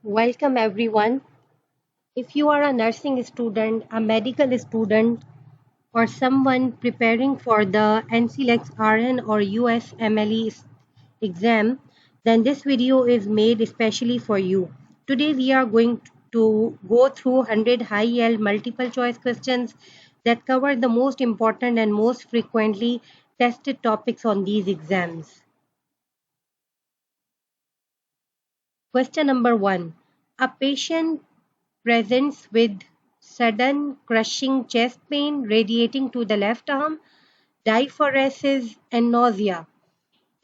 Welcome everyone. If you are a nursing student, a medical student, or someone preparing for the NCLEX RN or USMLE exam, then this video is made especially for you. Today we are going to go through 100 high yield multiple choice questions that cover the most important and most frequently tested topics on these exams. Question number 1. A patient presents with sudden crushing chest pain radiating to the left arm, diaphoresis, and nausea.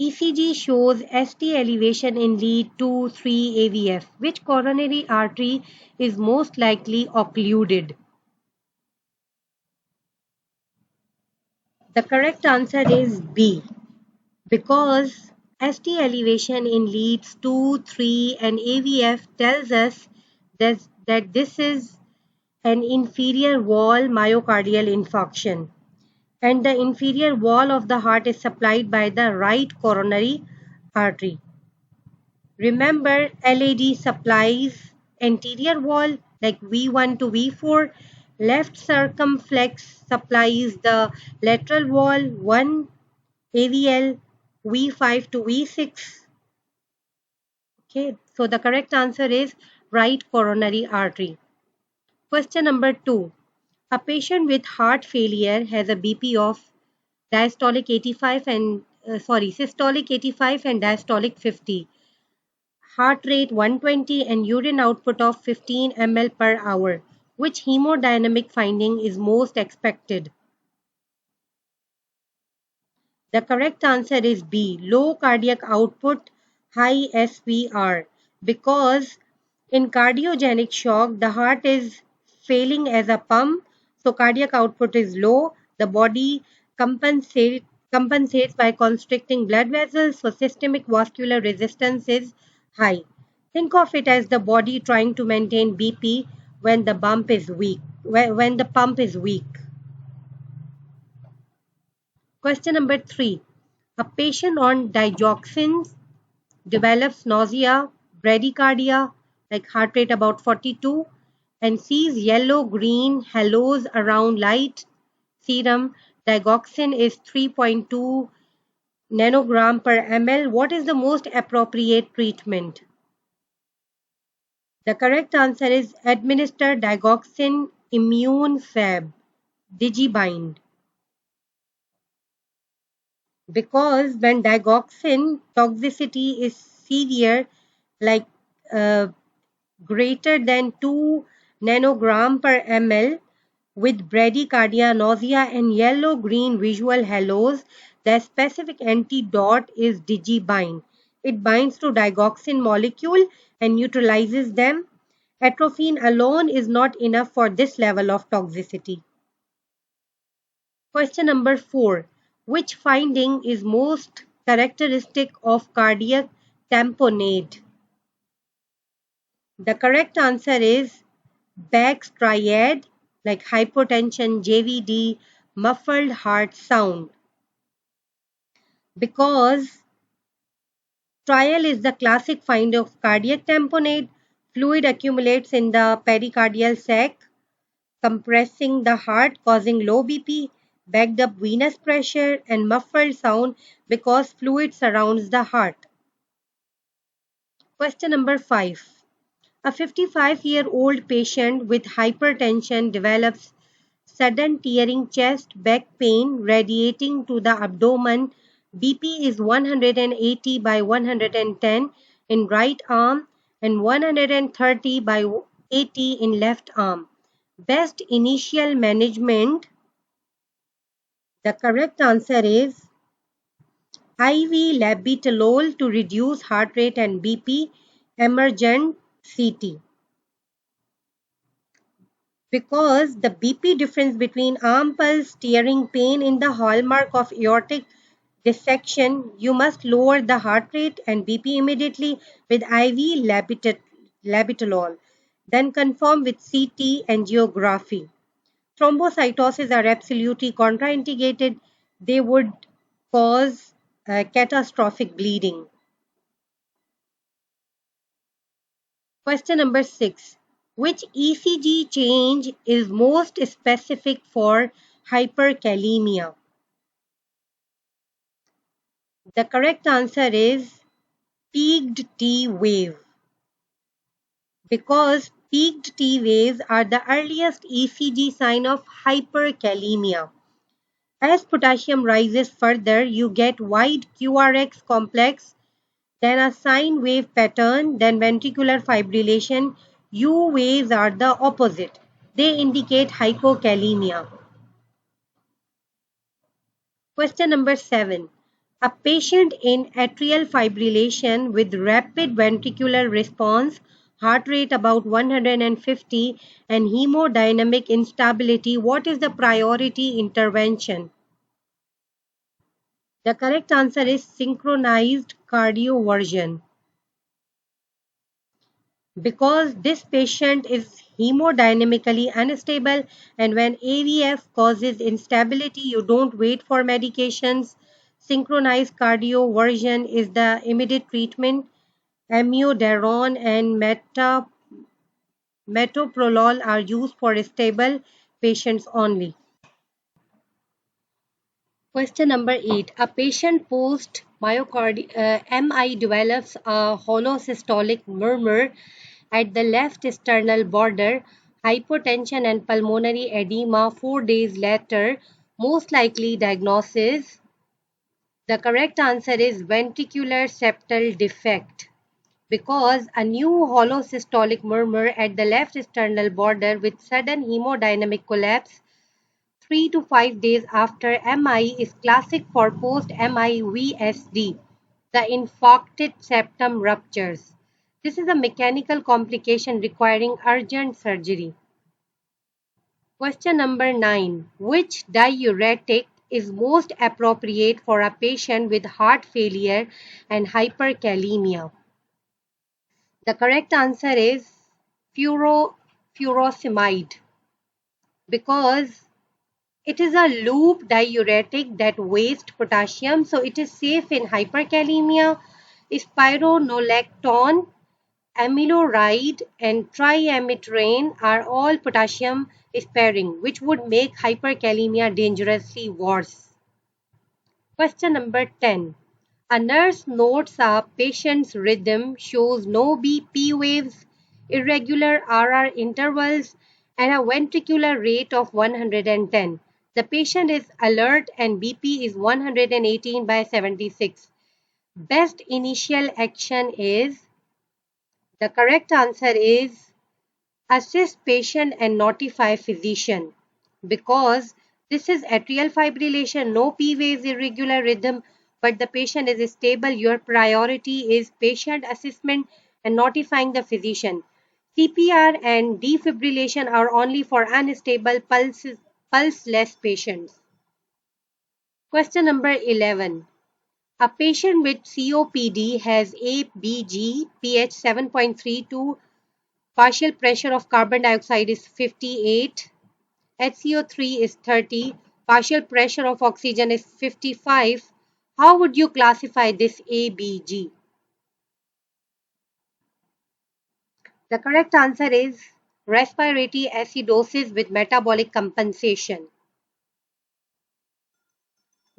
ECG shows ST elevation in lead 2-3 AVF. Which coronary artery is most likely occluded? The correct answer is B. Because ST elevation in leads 2, 3, and AVF tells us that this is an inferior wall myocardial infarction, and the inferior wall of the heart is supplied by the right coronary artery. Remember, LAD supplies anterior wall like V1 to V4, left circumflex supplies the lateral wall 1 AVL, V5 to V6. Okay, so the correct answer is right coronary artery. Question number 2. A patient with heart failure has a BP of diastolic 85 and systolic 85 and diastolic 50, heart rate 120 and urine output of 15 ml per hour. Which hemodynamic finding is most expected? The correct answer is B. Low cardiac output, high SVR. Because in cardiogenic shock, the heart is failing as a pump, so cardiac output is low. The body compensates by constricting blood vessels, so systemic vascular resistance is high. Think of it as the body trying to maintain BP when the pump is weak. When the pump is weak. Question number 3. A patient on digoxin develops nausea, bradycardia, like heart rate about 42, and sees yellow-green halos around light serum. Digoxin is 3.2 nanogram per ml. What is the most appropriate treatment? The correct answer is administer digoxin immune fab, digibind. Because when digoxin toxicity is severe, like uh, greater than 2 nanogram per ml, with bradycardia, nausea, and yellow-green visual halos, the specific antidote is digibind. It binds to digoxin molecule and neutralizes them. Atropine alone is not enough for this level of toxicity. Question number 4. Which finding is most characteristic of cardiac tamponade? The correct answer is Beck's triad, like hypotension, JVD, muffled heart sound. Because trial is the classic find of cardiac tamponade, fluid accumulates in the pericardial sac, compressing the heart, causing low BP, backed up venous pressure, and muffled sound because fluid surrounds the heart. Question number 5. A 55-year-old patient with hypertension develops sudden tearing chest, back pain radiating to the abdomen. BP is 180 by 110 in right arm and 130 by 80 in left arm. Best initial management. The correct answer is IV labetalol to reduce heart rate and BP, emergent CT. Because the BP difference between arm pulse, tearing pain in the hallmark of aortic dissection, you must lower the heart rate and BP immediately with IV labetalol. Then confirm with CT angiography. Thrombocytoses are absolutely contraindicated. They would cause catastrophic bleeding. Question number 6. Which ECG change is most specific for hyperkalemia? The correct answer is peaked T wave, because peaked T waves are the earliest ECG sign of hyperkalemia. As potassium rises further, you get wide QRX complex, then a sine wave pattern, then ventricular fibrillation. U waves are the opposite. They indicate hypokalemia. Question number 7. A patient in atrial fibrillation with rapid ventricular response, heart rate about 150, and hemodynamic instability, what is the priority intervention? The correct answer is synchronized cardioversion, because this patient is hemodynamically unstable, and when AVF causes instability, you don't wait for medications. Synchronized cardioversion is the immediate treatment. Amiodarone and metoprolol are used for stable patients only. Question number 8. A patient post MI develops a holosystolic murmur at the left sternal border, hypotension and pulmonary edema 4 days later. Most likely diagnosis. The correct answer is ventricular septal defect, because a new holosystolic murmur at the left sternal border with sudden hemodynamic collapse 3 to 5 days after MI is classic for post-MI VSD. The infarcted septum ruptures. This is a mechanical complication requiring urgent surgery. Question number 9. Which diuretic is most appropriate for a patient with heart failure and hyperkalemia? The correct answer is furosemide, because it is a loop diuretic that wastes potassium, so it is safe in hyperkalemia. Spironolactone, amiloride, and triamcitrane are all potassium sparing, which would make hyperkalemia dangerously worse. Question number 10. A nurse notes a patient's rhythm, shows no BP waves, irregular RR intervals, and a ventricular rate of 110. The patient is alert and BP is 118/76. Best initial action is, the correct answer is assist patient and notify physician, because this is atrial fibrillation, no P waves, irregular rhythm, but the patient is stable. Your priority is patient assessment and notifying the physician. CPR and defibrillation are only for unstable pulseless patients. Question number 11. A patient with COPD has ABG, pH 7.32, partial pressure of carbon dioxide is 58, HCO3 is 30, partial pressure of oxygen is 55. How would you classify this ABG? The correct answer is respiratory acidosis with metabolic compensation,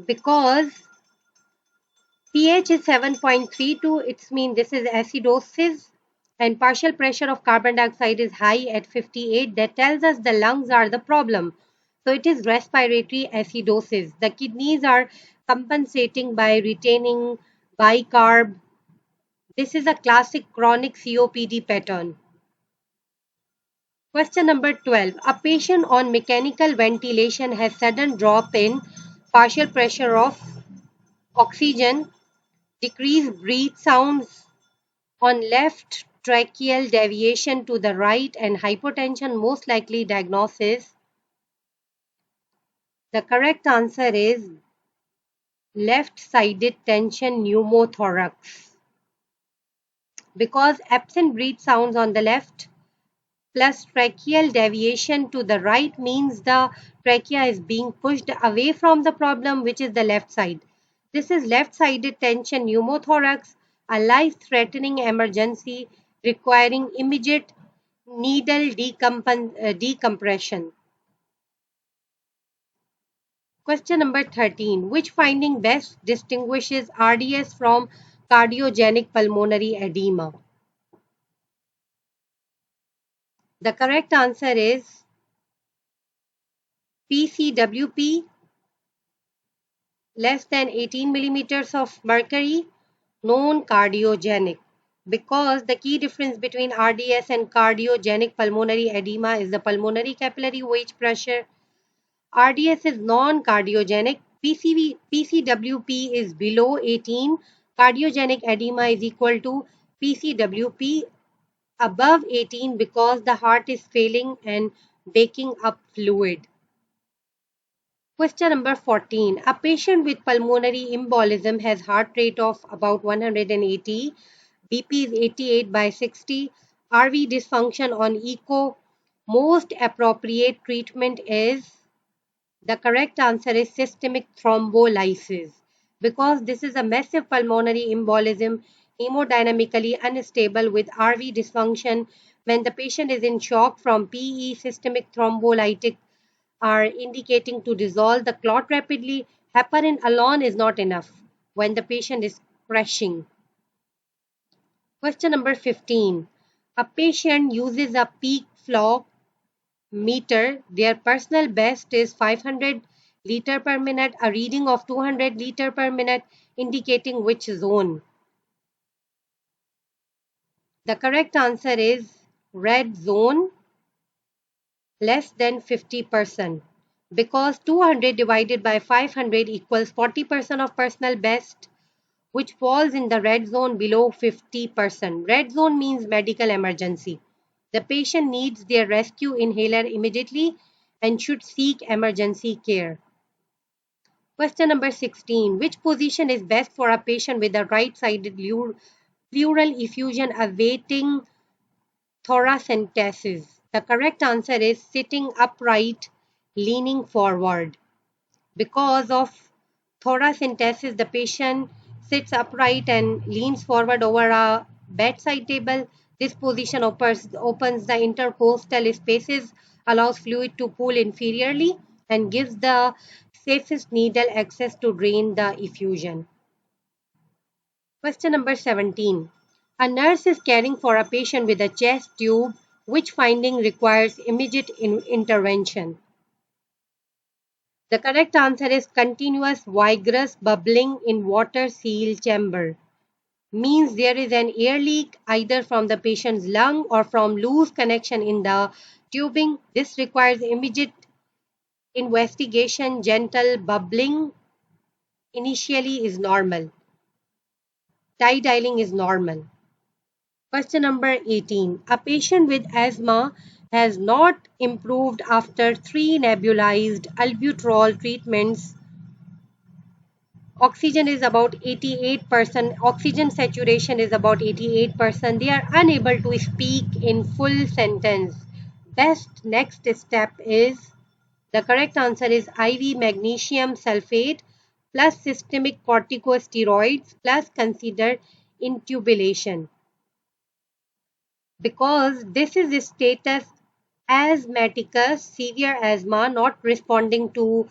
because pH is 7.32, it means this is acidosis, and partial pressure of carbon dioxide is high at 58. That tells us the lungs are the problem. So it is respiratory acidosis. The kidneys are compensating by retaining bicarb. This is a classic chronic COPD pattern. Question number 12. A patient on mechanical ventilation has sudden drop in partial pressure of oxygen, decreased breath sounds on left, tracheal deviation to the right, and hypotension. Most likely diagnosis. The correct answer is left-sided tension pneumothorax, because absent breath sounds on the left plus tracheal deviation to the right means the trachea is being pushed away from the problem, which is the left side. This is left-sided tension pneumothorax, a life-threatening emergency. requiring immediate needle decompression. Question number 13. Which finding best distinguishes RDS from cardiogenic pulmonary edema? The correct answer is PCWP less than 18 millimeters of mercury, non-cardiogenic. Because the key difference between RDS and cardiogenic pulmonary edema is the pulmonary capillary wedge pressure. RDS is non-cardiogenic. PCWP is below 18. Cardiogenic edema is equal to PCWP above 18 because the heart is failing and baking up fluid. Question number 14. A patient with pulmonary embolism has heart rate of about 180, BP is 88 by 60, RV dysfunction on echo. Most appropriate treatment is, the correct answer is systemic thrombolysis. Because this is a massive pulmonary embolism, hemodynamically unstable with RV dysfunction. When the patient is in shock from PE, systemic thrombolytic are indicating to dissolve the clot rapidly. Heparin alone is not enough when the patient is crashing. Question number 15. A patient uses a peak flow meter. Their personal best is 500 liter per minute, a reading of 200 liter per minute, indicating which zone? The correct answer is red zone, less than 50%. Because 200 divided by 500 equals 40% of personal best, which falls in the red zone below 50%. Red zone means medical emergency. The patient needs their rescue inhaler immediately and should seek emergency care. Question number 16. Which position is best for a patient with a right-sided pleural effusion awaiting thoracentesis? The correct answer is sitting upright, leaning forward. Because of thoracentesis, the patient sits upright and leans forward over a bedside table. This position opens the intercostal spaces, allows fluid to pool inferiorly, and gives the safest needle access to drain the effusion. Question number 17. A nurse is caring for a patient with a chest tube. Which finding requires immediate intervention? The correct answer is continuous vigorous bubbling in water sealed chamber. Means there is an air leak either from the patient's lung or from loose connection in the tubing. This requires immediate investigation. Gentle bubbling initially is normal. Tie dialing is normal. Question number 18. A patient with asthma has not improved after 3 nebulized albuterol treatments. Oxygen is about 88%. Oxygen saturation is about 88%. They are unable to speak in full sentence. Best next step is, the correct answer is IV magnesium sulfate plus systemic corticosteroids plus consider intubulation. Because this is status asthmaticus, severe asthma, not responding to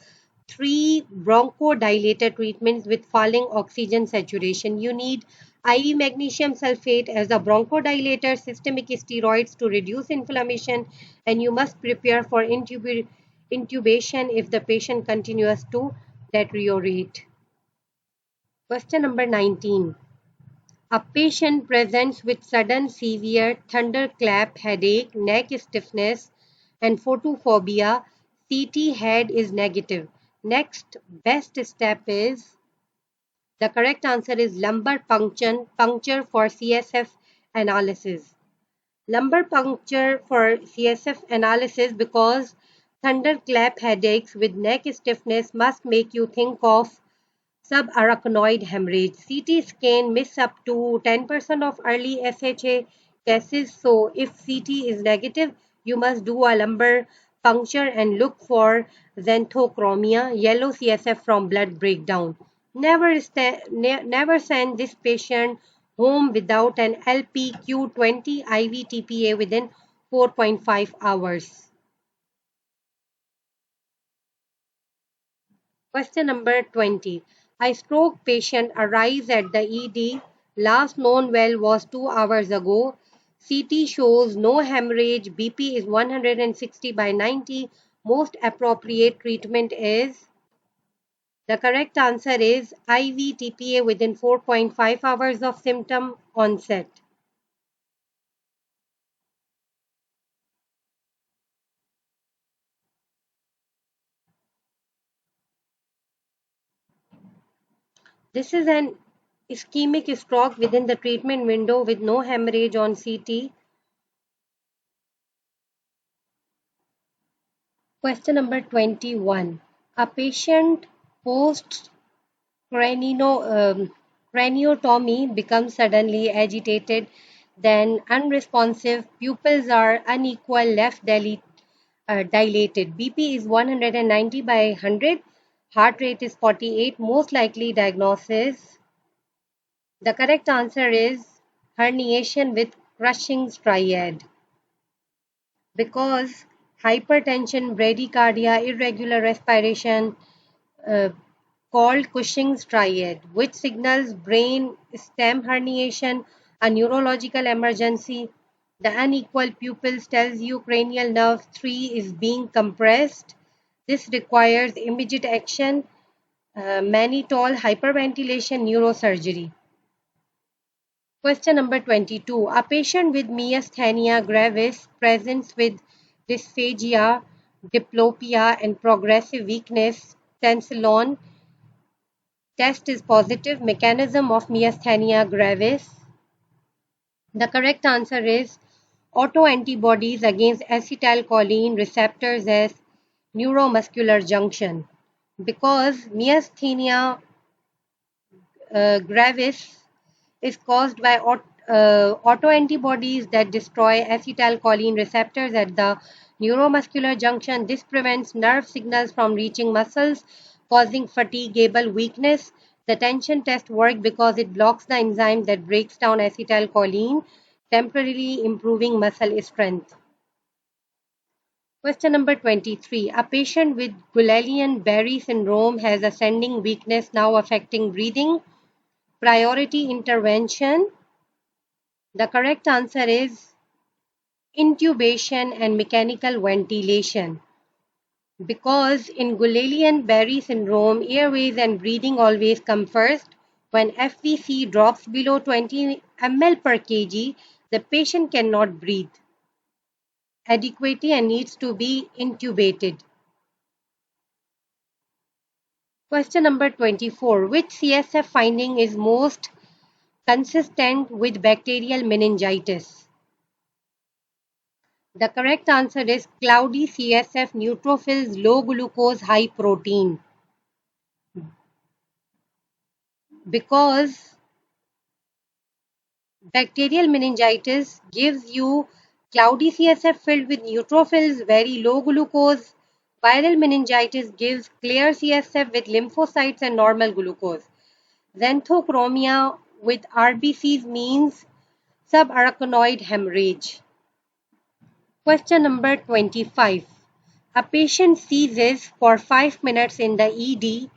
3 bronchodilator treatments with falling oxygen saturation. You need IV magnesium sulfate as a bronchodilator, systemic steroids to reduce inflammation, and you must prepare for intubation if the patient continues to deteriorate. Question number 19. A patient presents with sudden severe thunderclap headache, neck stiffness, and photophobia. CT head is negative. Next best step is, the correct answer is lumbar puncture for CSF analysis. Lumbar puncture for CSF analysis because thunderclap headaches with neck stiffness must make you think of subarachnoid hemorrhage. CT scan miss up to 10% of early SHA cases. So if CT is negative, you must do a lumbar puncture and look for xanthochromia, yellow CSF from blood breakdown. Never send this patient home without an LPQ20 IV TPA within 4.5 hours. Question number 20. A stroke patient arrives at the ED. Last known well was 2 hours ago. CT shows no hemorrhage. BP is 160 by 90. Most appropriate treatment is. The correct answer is IV TPA within 4.5 hours of symptom onset. This is an ischemic stroke within the treatment window with no hemorrhage on CT. Question number 21. A patient post craniotomy becomes suddenly agitated, then unresponsive, pupils are unequal, dilated. BP is 190 by 100, heart rate is 48, most likely diagnosis. The correct answer is herniation with crushing striate. Because hypertension, bradycardia, irregular respiration, uh, called Cushing's triad, which signals brain stem herniation, a neurological emergency. The unequal pupils tells you cranial nerve 3 is being compressed. This requires immediate action, mannitol, hyperventilation, neurosurgery. Question number 22. A patient with myasthenia gravis presents with dysphagia, diplopia, and progressive weakness. Tensilon test is positive. Mechanism of myasthenia gravis. The correct answer is autoantibodies against acetylcholine receptors as neuromuscular junction. Because myasthenia gravis is caused by autoantibodies that destroy acetylcholine receptors at the neuromuscular junction. This prevents nerve signals from reaching muscles, causing fatigable weakness. The tension test worked because it blocks the enzyme that breaks down acetylcholine, temporarily improving muscle strength. Question number 23. A patient with Guillain-Barré syndrome has ascending weakness now affecting breathing. Priority intervention. The correct answer is intubation and mechanical ventilation. Because in Guillain-Barré syndrome, airways and breathing always come first. When FVC drops below 20 ml per kg, the patient cannot breathe adequately and needs to be intubated. Question number 24. Which CSF finding is most consistent with bacterial meningitis? The correct answer is cloudy CSF neutrophils, low glucose, high protein. Because bacterial meningitis gives you cloudy CSF filled with neutrophils, very low glucose. Viral meningitis gives clear CSF with lymphocytes and normal glucose. Xanthochromia with RBCs means subarachnoid hemorrhage. Question number 25. A patient seizes for 5 minutes in the ED.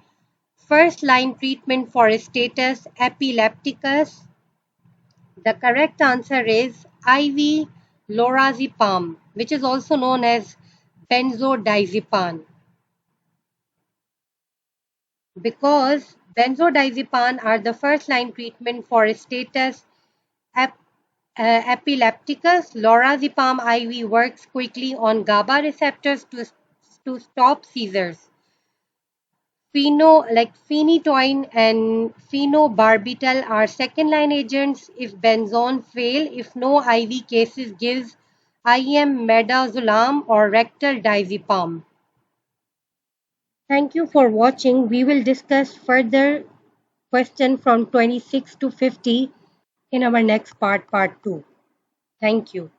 First line treatment for status epilepticus. The correct answer is IV lorazepam, which is also known as benzodiazepam. Because benzodiazepam are the first line treatment for status ep- epilepticus, lorazepam IV works quickly on GABA receptors to stop seizures. Phenytoin and phenobarbital are second line agents if benzone fail. If no IV cases, gives IM midazolam or rectal diazepam. Thank you for watching. We will discuss further question from 26 to 50 in our next part 2. Thank you.